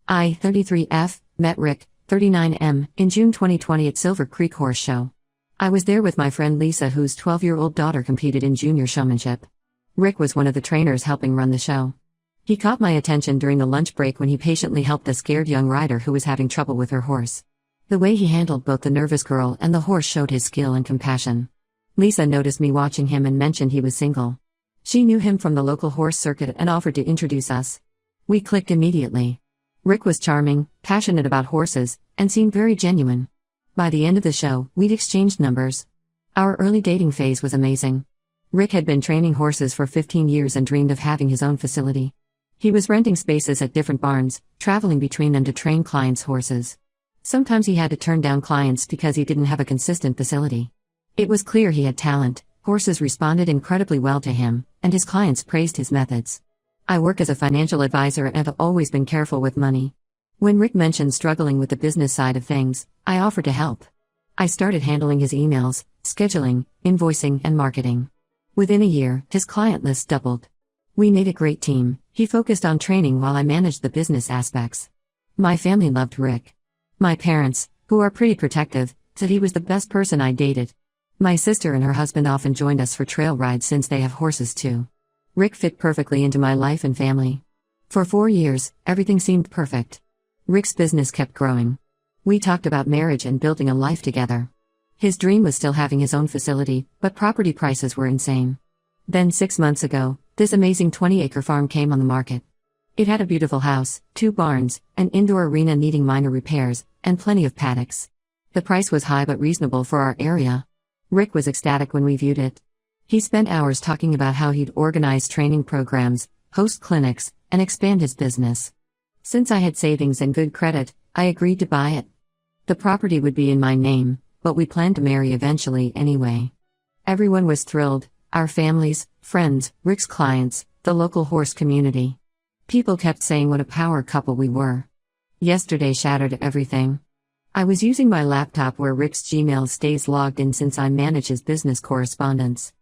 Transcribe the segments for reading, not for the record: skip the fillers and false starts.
I, 33F, met Rick, 39M, in June 2020 at Silver Creek Horse Show. I was there with my friend Lisa, whose 12-year-old daughter competed in junior showmanship. Rick was one of the trainers helping run the show. He caught my attention during the lunch break when he patiently helped a scared young rider who was having trouble with her horse. The way he handled both the nervous girl and the horse showed his skill and compassion. Lisa noticed me watching him and mentioned he was single. She knew him from the local horse circuit and offered to introduce us. We clicked immediately. Rick was charming, passionate about horses, and seemed very genuine. By the end of the show, we'd exchanged numbers. Our early dating phase was amazing. Rick had been training horses for 15 years and dreamed of having his own facility. He was renting spaces at different barns, traveling between them to train clients' horses. Sometimes he had to turn down clients because he didn't have a consistent facility. It was clear he had talent, horses responded incredibly well to him, and his clients praised his methods. I work as a financial advisor and have always been careful with money. When Rick mentioned struggling with the business side of things, I offered to help. I started handling his emails, scheduling, invoicing, and marketing. Within a year, his client list doubled. We made a great team. He focused on training while I managed the business aspects. My family loved Rick. My parents, who are pretty protective, said he was the best person I dated. My sister and her husband often joined us for trail rides since they have horses too. Rick fit perfectly into my life and family. For 4 years, everything seemed perfect. Rick's business kept growing. We talked about marriage and building a life together. His dream was still having his own facility, but property prices were insane. Then 6 months ago, this amazing 20-acre farm came on the market. It had a beautiful house, 2 barns, an indoor arena needing minor repairs, and plenty of paddocks. The price was high but reasonable for our area. Rick was ecstatic when we viewed it. He spent hours talking about how he'd organize training programs, host clinics, and expand his business. Since I had savings and good credit, I agreed to buy it. The property would be in my name, but we planned to marry eventually anyway. Everyone was thrilled, our families, friends, Rick's clients, the local horse community. People kept saying what a power couple we were. Yesterday shattered everything. I was using my laptop where Rick's Gmail stays logged in since I manage his business correspondence.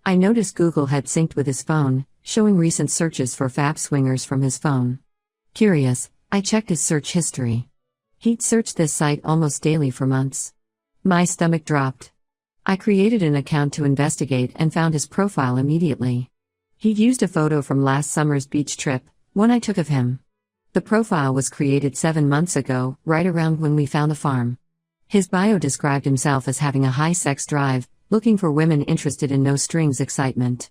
I noticed Google had synced with his phone, showing recent searches for fab swingers from his phone. Curious, I checked his search history. He'd searched this site almost daily for months. My stomach dropped. I created an account to investigate and found his profile immediately. He'd used a photo from last summer's beach trip, one I took of him. The profile was created 7 months ago, right around when we found the farm. His bio described himself as having a high sex drive, looking for women interested in no-strings excitement.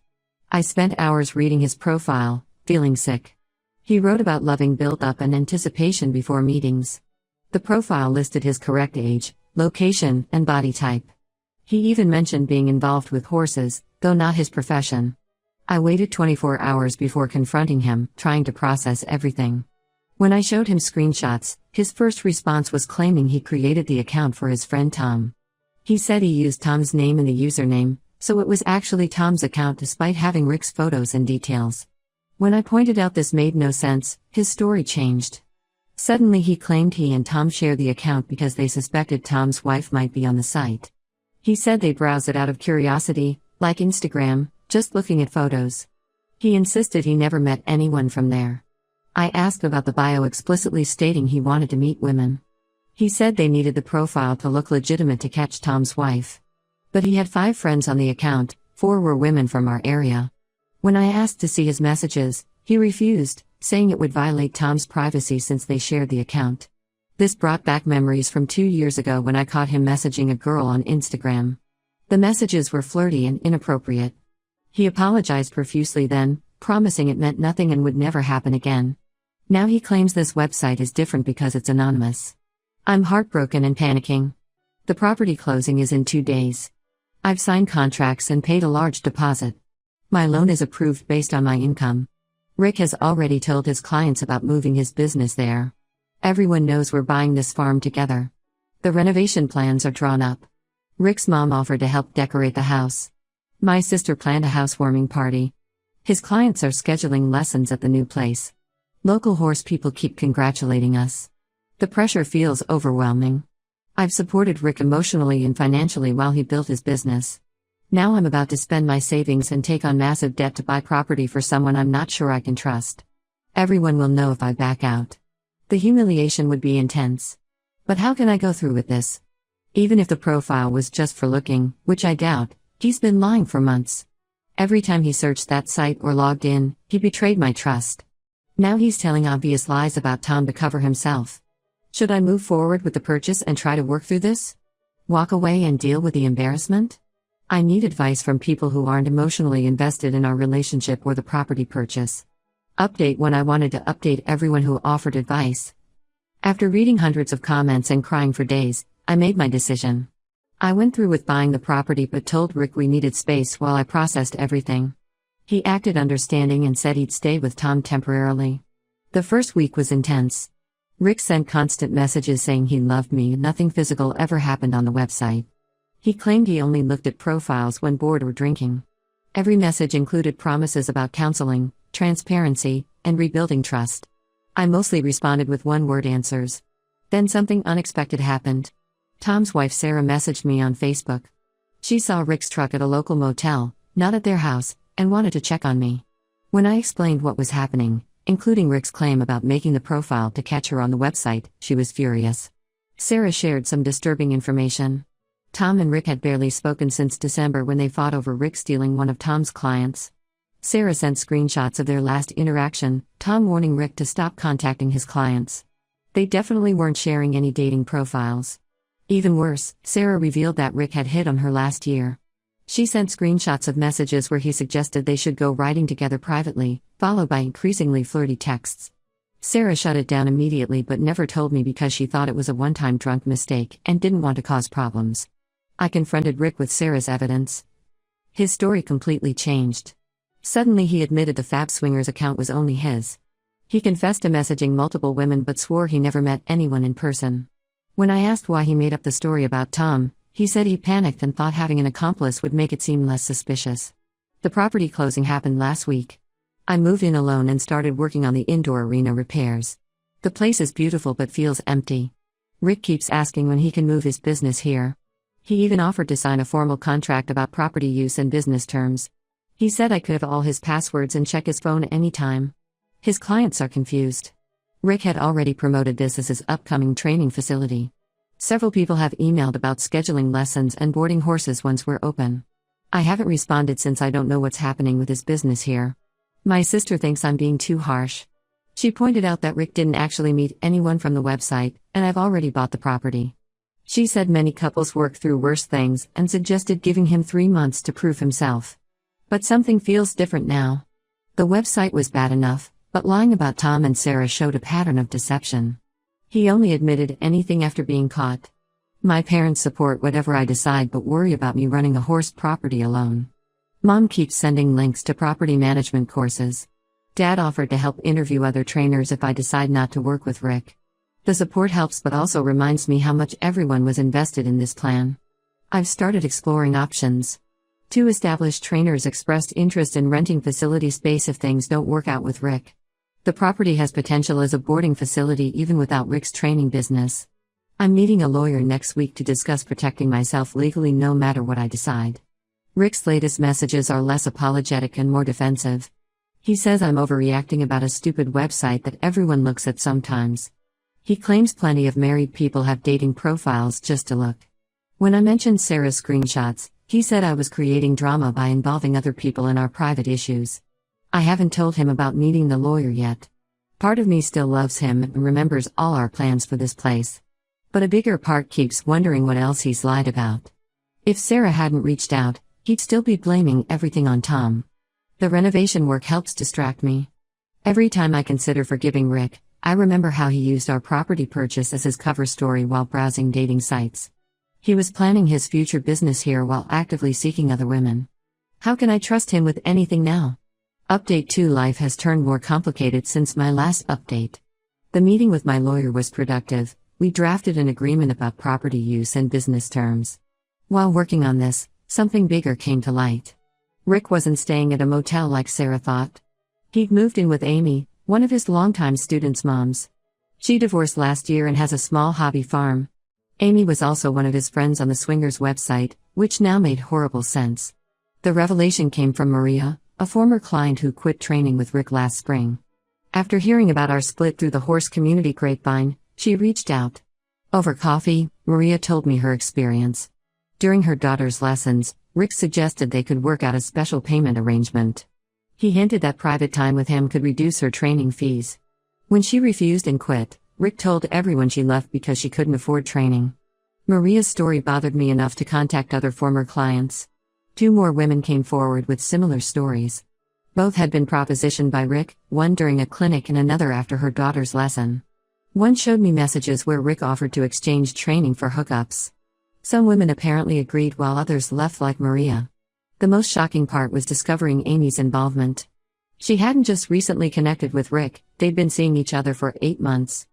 I spent hours reading his profile, feeling sick. He wrote about loving build-up and anticipation before meetings. The profile listed his correct age, location, and body type. He even mentioned being involved with horses, though not his profession. I waited 24 hours before confronting him, trying to process everything. When I showed him screenshots, his first response was claiming he created the account for his friend Tom. He said he used Tom's name in the username, so it was actually Tom's account despite having Rick's photos and details. When I pointed out this made no sense, his story changed. Suddenly he claimed he and Tom shared the account because they suspected Tom's wife might be on the site. He said they browsed it out of curiosity, like Instagram, just looking at photos. He insisted he never met anyone from there. I asked about the bio, explicitly stating he wanted to meet women. He said they needed the profile to look legitimate to catch Tom's wife. But he had 5 friends on the account, 4 were women from our area. When I asked to see his messages, he refused, saying it would violate Tom's privacy since they shared the account. This brought back memories from 2 years ago when I caught him messaging a girl on Instagram. The messages were flirty and inappropriate. He apologized profusely then, promising it meant nothing and would never happen again. Now he claims this website is different because it's anonymous. I'm heartbroken and panicking. The property closing is in 2 days. I've signed contracts and paid a large deposit. My loan is approved based on my income. Rick has already told his clients about moving his business there. Everyone knows we're buying this farm together. The renovation plans are drawn up. Rick's mom offered to help decorate the house. My sister planned a housewarming party. His clients are scheduling lessons at the new place. Local horse people keep congratulating us. The pressure feels overwhelming. I've supported Rick emotionally and financially while he built his business. Now I'm about to spend my savings and take on massive debt to buy property for someone I'm not sure I can trust. Everyone will know if I back out. The humiliation would be intense. But how can I go through with this? Even if the profile was just for looking, which I doubt, he's been lying for months. Every time he searched that site or logged in, he betrayed my trust. Now he's telling obvious lies about Tom to cover himself. Should I move forward with the purchase and try to work through this? Walk away and deal with the embarrassment? I need advice from people who aren't emotionally invested in our relationship or the property purchase. Update: when I wanted to update everyone who offered advice. After reading hundreds of comments and crying for days, I made my decision. I went through with buying the property but told Rick we needed space while I processed everything. He acted understanding and said he'd stay with Tom temporarily. The first week was intense. Rick sent constant messages saying he loved me and nothing physical ever happened on the website. He claimed he only looked at profiles when bored or drinking. Every message included promises about counseling, transparency, and rebuilding trust. I mostly responded with one-word answers. Then something unexpected happened. Tom's wife Sarah messaged me on Facebook. She saw Rick's truck at a local motel, not at their house, and wanted to check on me. When I explained what was happening, including Rick's claim about making the profile to catch her on the website, she was furious. Sarah shared some disturbing information. Tom and Rick had barely spoken since December when they fought over Rick stealing one of Tom's clients. Sarah sent screenshots of their last interaction, Tom warning Rick to stop contacting his clients. They definitely weren't sharing any dating profiles. Even worse, Sarah revealed that Rick had hit on her last year. She sent screenshots of messages where he suggested they should go riding together privately, followed by increasingly flirty texts. Sarah shut it down immediately but never told me because she thought it was a one-time drunk mistake and didn't want to cause problems. I confronted Rick with Sarah's evidence. His story completely changed. Suddenly he admitted the Fab Swingers account was only his. He confessed to messaging multiple women but swore he never met anyone in person. When I asked why he made up the story about Tom, he said he panicked and thought having an accomplice would make it seem less suspicious. The property closing happened last week. I moved in alone and started working on the indoor arena repairs. The place is beautiful but feels empty. Rick keeps asking when he can move his business here. He even offered to sign a formal contract about property use and business terms. He said I could have all his passwords and check his phone anytime. His clients are confused. Rick had already promoted this as his upcoming training facility. Several people have emailed about scheduling lessons and boarding horses once we're open. I haven't responded since I don't know what's happening with his business here. My sister thinks I'm being too harsh. She pointed out that Rick didn't actually meet anyone from the website, and I've already bought the property. She said many couples work through worse things and suggested giving him 3 months to prove himself. But something feels different now. The website was bad enough, but lying about Tom and Sarah showed a pattern of deception. He only admitted anything after being caught. My parents support whatever I decide but worry about me running a horse property alone. Mom keeps sending links to property management courses. Dad offered to help interview other trainers if I decide not to work with Rick. The support helps but also reminds me how much everyone was invested in this plan. I've started exploring options. 2 established trainers expressed interest in renting facility space if things don't work out with Rick. The property has potential as a boarding facility even without Rick's training business. I'm meeting a lawyer next week to discuss protecting myself legally no matter what I decide. Rick's latest messages are less apologetic and more defensive. He says I'm overreacting about a stupid website that everyone looks at sometimes. He claims plenty of married people have dating profiles just to look. When I mentioned Sarah's screenshots, he said I was creating drama by involving other people in our private issues. I haven't told him about meeting the lawyer yet. Part of me still loves him and remembers all our plans for this place. But a bigger part keeps wondering what else he's lied about. If Sarah hadn't reached out, he'd still be blaming everything on Tom. The renovation work helps distract me. Every time I consider forgiving Rick, I remember how he used our property purchase as his cover story while browsing dating sites. He was planning his future business here while actively seeking other women. How can I trust him with anything now? Update 2: Life has turned more complicated since my last update. The meeting with my lawyer was productive. We drafted an agreement about property use and business terms. While working on this, something bigger came to light. Rick wasn't staying at a motel like Sarah thought. He'd moved in with Amy, one of his longtime students' moms. She divorced last year and has a small hobby farm. Amy was also one of his friends on the Swingers website, which now made horrible sense. The revelation came from Maria, a former client who quit training with Rick last spring. After hearing about our split through the horse community grapevine, she reached out. Over coffee, Maria told me her experience. During her daughter's lessons, Rick suggested they could work out a special payment arrangement. He hinted that private time with him could reduce her training fees. When she refused and quit, Rick told everyone she left because she couldn't afford training. Maria's story bothered me enough to contact other former clients. 2 more women came forward with similar stories. Both had been propositioned by Rick, one during a clinic and another after her daughter's lesson. One showed me messages where Rick offered to exchange training for hookups. Some women apparently agreed while others left like Maria. The most shocking part was discovering Amy's involvement. She hadn't just recently connected with Rick, they'd been seeing each other for 8 months.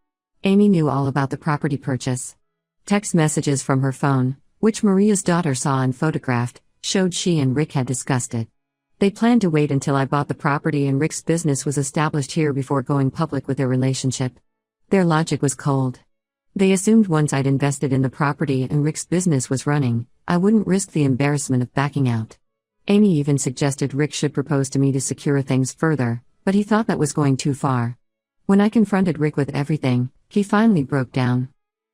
Amy knew all about the property purchase. Text messages from her phone, which Maria's daughter saw and photographed, showed she and Rick had discussed it. They planned to wait until I bought the property and Rick's business was established here before going public with their relationship. Their logic was cold. They assumed once I'd invested in the property and Rick's business was running, I wouldn't risk the embarrassment of backing out. Amy even suggested Rick should propose to me to secure things further, but he thought that was going too far. When I confronted Rick with everything, he finally broke down.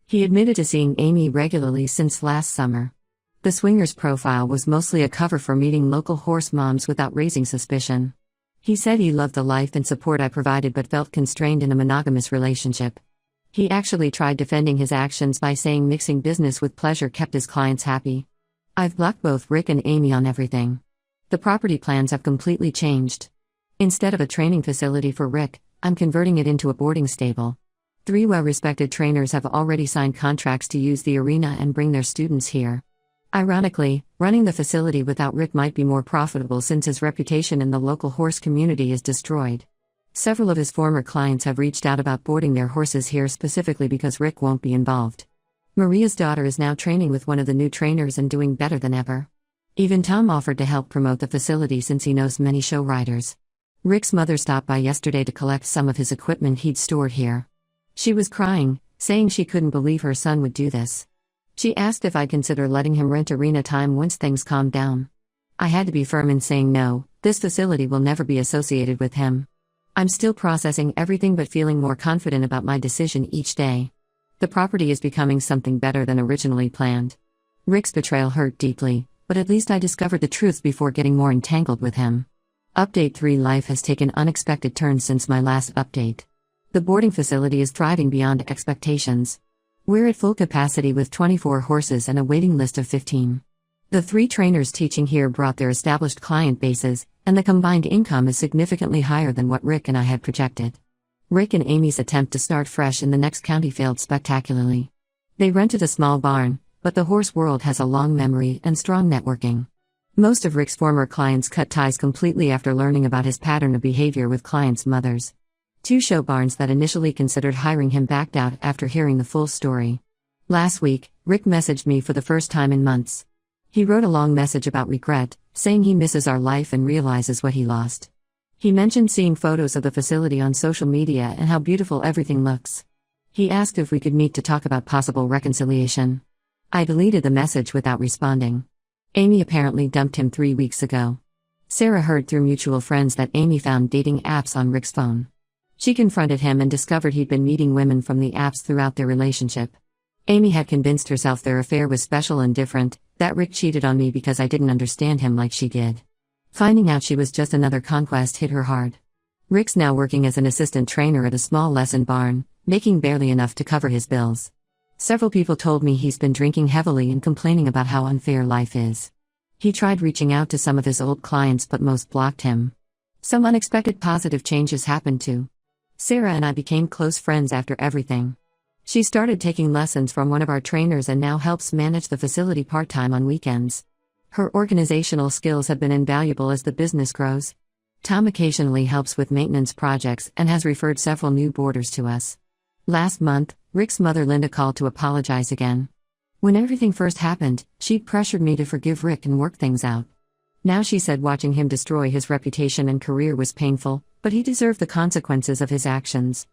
He admitted to seeing Amy regularly since last summer. The swingers profile was mostly a cover for meeting local horse moms without raising suspicion. He said he loved the life and support I provided but felt constrained in a monogamous relationship. He actually tried defending his actions by saying mixing business with pleasure kept his clients happy. I've blocked both Rick and Amy on everything. The property plans have completely changed. Instead of a training facility for Rick, I'm converting it into a boarding stable. 3 well-respected trainers have already signed contracts to use the arena and bring their students here. Ironically, running the facility without Rick might be more profitable since his reputation in the local horse community is destroyed. Several of his former clients have reached out about boarding their horses here specifically because Rick won't be involved. Maria's daughter is now training with one of the new trainers and doing better than ever. Even Tom offered to help promote the facility since he knows many show riders. Rick's mother stopped by yesterday to collect some of his equipment he'd stored here. She was crying, saying she couldn't believe her son would do this. She asked if I'd consider letting him rent arena time once things calmed down. I had to be firm in saying no, this facility will never be associated with him. I'm still processing everything but feeling more confident about my decision each day. The property is becoming something better than originally planned. Rick's betrayal hurt deeply, but at least I discovered the truth before getting more entangled with him. Update 3: Life has taken unexpected turns since my last update. The boarding facility is thriving beyond expectations. We're at full capacity with 24 horses and a waiting list of 15. The 3 trainers teaching here brought their established client bases, and the combined income is significantly higher than what Rick and I had projected. Rick and Amy's attempt to start fresh in the next county failed spectacularly. They rented a small barn, but the horse world has a long memory and strong networking. Most of Rick's former clients cut ties completely after learning about his pattern of behavior with clients' mothers. 2 show barns that initially considered hiring him backed out after hearing the full story. Last week, Rick messaged me for the first time in months. He wrote a long message about regret, saying he misses our life and realizes what he lost. He mentioned seeing photos of the facility on social media and how beautiful everything looks. He asked if we could meet to talk about possible reconciliation. I deleted the message without responding. Amy apparently dumped him 3 weeks ago. Sarah heard through mutual friends that Amy found dating apps on Rick's phone. She confronted him and discovered he'd been meeting women from the apps throughout their relationship. Amy had convinced herself their affair was special and different, that Rick cheated on me because I didn't understand him like she did. Finding out she was just another conquest hit her hard. Rick's now working as an assistant trainer at a small lesson barn, making barely enough to cover his bills. Several people told me he's been drinking heavily and complaining about how unfair life is. He tried reaching out to some of his old clients but most blocked him. Some unexpected positive changes happened too. Sarah and I became close friends after everything. She started taking lessons from one of our trainers and now helps manage the facility part-time on weekends. Her organizational skills have been invaluable as the business grows. Tom occasionally helps with maintenance projects and has referred several new boarders to us. Last month, Rick's mother Linda called to apologize again. When everything first happened, she pressured me to forgive Rick and work things out. Now she said watching him destroy his reputation and career was painful, but he deserved the consequences of his actions.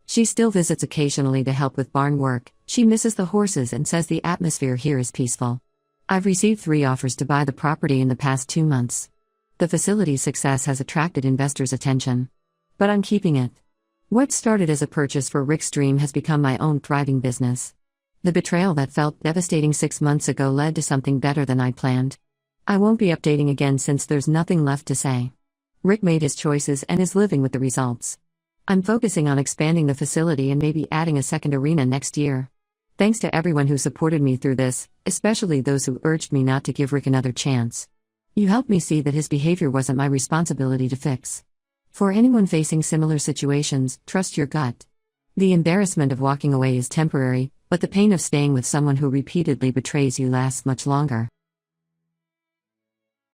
She still visits occasionally to help with barn work. She misses the horses and says the atmosphere here is peaceful. I've received 3 offers to buy the property in the past 2 months. The facility's success has attracted investors' attention. But I'm keeping it. What started as a purchase for Rick's dream has become my own thriving business. The betrayal that felt devastating 6 months ago led to something better than I planned. I won't be updating again since there's nothing left to say. Rick made his choices and is living with the results. I'm focusing on expanding the facility and maybe adding a second arena next year. Thanks to everyone who supported me through this, especially those who urged me not to give Rick another chance. You helped me see that his behavior wasn't my responsibility to fix. For anyone facing similar situations, trust your gut. The embarrassment of walking away is temporary, but the pain of staying with someone who repeatedly betrays you lasts much longer.